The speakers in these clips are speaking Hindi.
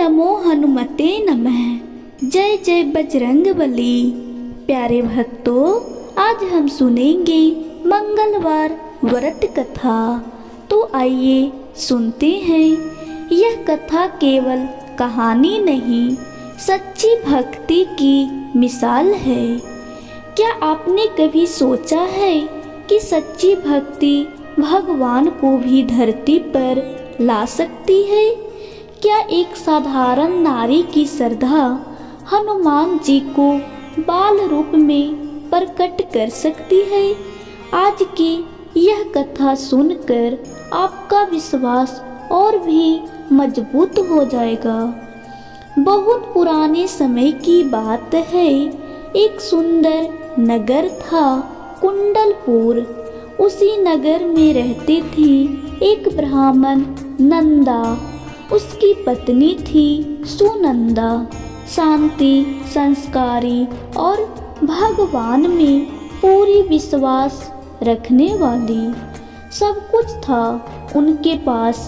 नमो हनुमते नमः। जय जय बजरंगबली। प्यारे भक्तों, आज हम सुनेंगे मंगलवार व्रत कथा। तो आइए सुनते हैं। यह कथा केवल कहानी नहीं, सच्ची भक्ति की मिसाल है। क्या आपने कभी सोचा है कि सच्ची भक्ति भगवान को भी धरती पर ला सकती है? क्या एक साधारण नारी की श्रद्धा हनुमान जी को बाल रूप में प्रकट कर सकती है? आज की यह कथा सुनकर आपका विश्वास और भी मजबूत हो जाएगा। बहुत पुराने समय की बात है। एक सुंदर नगर था, कुंडलपुर। उसी नगर में रहती थी एक ब्राह्मण नंदा। उसकी पत्नी थी सुनंदा, शांति, संस्कारी और भगवान में पूरी विश्वास रखने वाली। सब कुछ था उनके पास,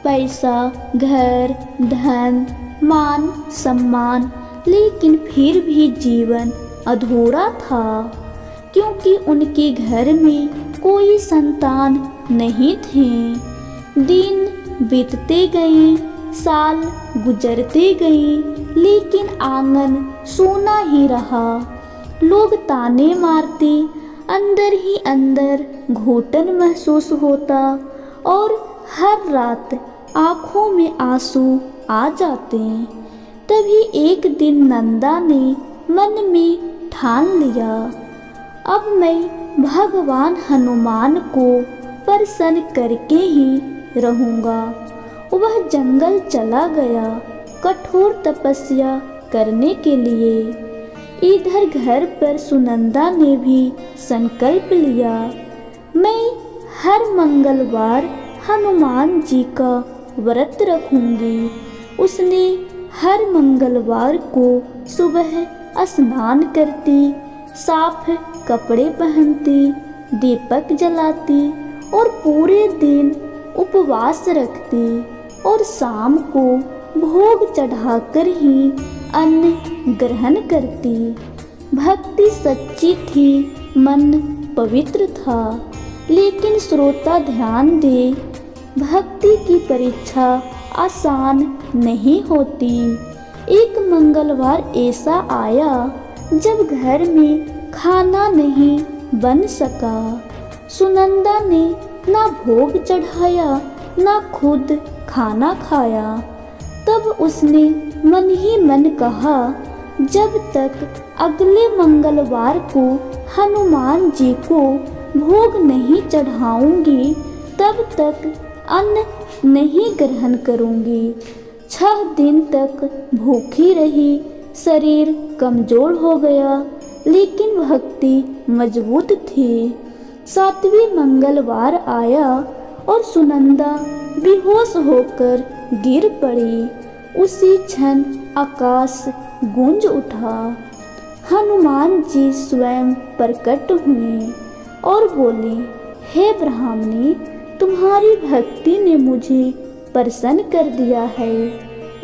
पैसा, घर, धन, मान, सम्मान, लेकिन फिर भी जीवन अधूरा था, क्योंकि उनके घर में कोई संतान नहीं थे। दिन बीतते गए, साल गुजरते गए, लेकिन आंगन सूना ही रहा। लोग ताने मारते, अंदर ही अंदर घुटन महसूस होता और हर रात आँखों में आंसू आ जाते। तभी एक दिन नंदा ने मन में ठान लिया, अब मैं भगवान हनुमान को प्रसन्न करके ही रहूँगा। वह जंगल चला गया कठोर तपस्या करने के लिए। इधर घर पर सुनंदा ने भी संकल्प लिया, मैं हर मंगलवार हनुमान जी का व्रत रखूंगी। उसने हर मंगलवार को सुबह स्नान करती, साफ कपड़े पहनती, दीपक जलाती और पूरे दिन उपवास रखती और शाम को भोग चढ़ाकर ही अन्न ग्रहण करती। भक्ति सच्ची थी, मन पवित्र था। लेकिन श्रोता ध्यान दे, भक्ति की परीक्षा आसान नहीं होती। एक मंगलवार ऐसा आया जब घर में खाना नहीं बन सका। सुनंदा ने ना भोग चढ़ाया, ना खुद खाना खाया। तब उसने मन ही मन कहा, जब तक अगले मंगलवार को हनुमान जी को भोग नहीं चढ़ाऊंगी, तब तक अन्न नहीं ग्रहण करूंगी। 6 दिन तक भूखी रही, शरीर कमजोर हो गया, लेकिन भक्ति मजबूत थी। 7वें मंगलवार आया और सुनंदा बेहोश होकर गिर पड़ी। उसी क्षण आकाश गूंज उठा। हनुमान जी स्वयं प्रकट हुए और बोले, हे ब्राह्मणी, तुम्हारी भक्ति ने मुझे प्रसन्न कर दिया है।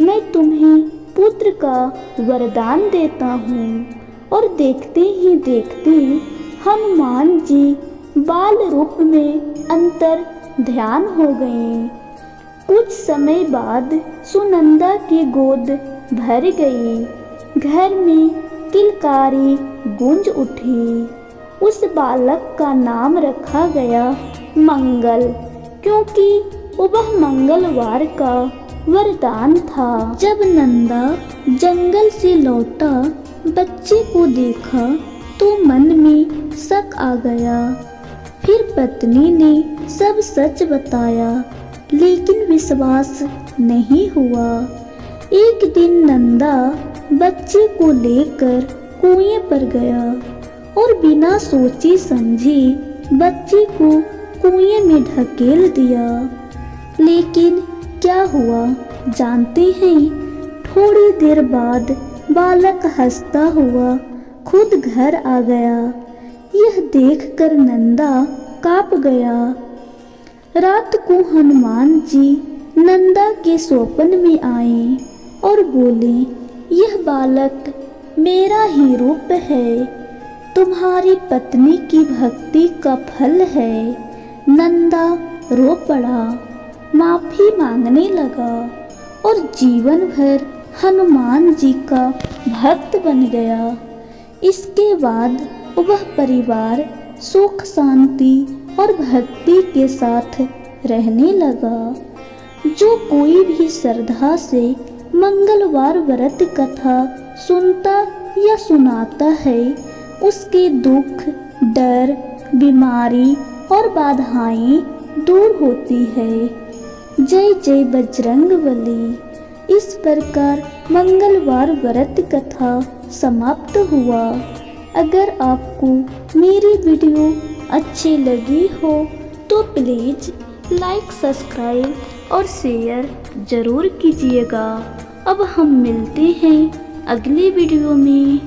मैं तुम्हें पुत्र का वरदान देता हूँ। और देखते ही देखते हनुमान जी बाल रूप में अंतर ध्यान हो गए। कुछ समय बाद सुनंदा की गोद भर गई। घर में किलकारी गूंज उठी। उस बालक का नाम रखा गया मंगल, क्योंकि वह मंगलवार का वरदान था। जब नंदा जंगल से लौटा, बच्चे को देखा तो मन में शक आ गया। फिर पत्नी ने सब सच बताया, लेकिन विश्वास नहीं हुआ। एक दिन नंदा बच्चे को लेकर कुएं पर गया और बिना सोचे समझे बच्चे को कुएं में ढकेल दिया। लेकिन क्या हुआ जानते हैं? थोड़ी देर बाद बालक हंसता हुआ खुद घर आ गया। यह देखकर नंदा कांप गया। रात को हनुमान जी नंदा के स्वप्न में आए और बोले, यह बालक मेरा ही रूप है, तुम्हारी पत्नी की भक्ति का फल है। नंदा रो पड़ा, माफी मांगने लगा और जीवन भर हनुमान जी का भक्त बन गया। इसके बाद वह परिवार सुख शांति और भक्ति के साथ रहने लगा। जो कोई भी श्रद्धा से मंगलवार व्रत कथा सुनता या सुनाता है, उसके दुख, डर, बीमारी और बाधाएं दूर होती है। जय जय बजरंगबली। इस प्रकार मंगलवार व्रत कथा समाप्त हुआ। अगर आपको मेरी वीडियो अच्छी लगी हो तो प्लीज़ लाइक, सब्सक्राइब और शेयर ज़रूर कीजिएगा। अब हम मिलते हैं अगले वीडियो में।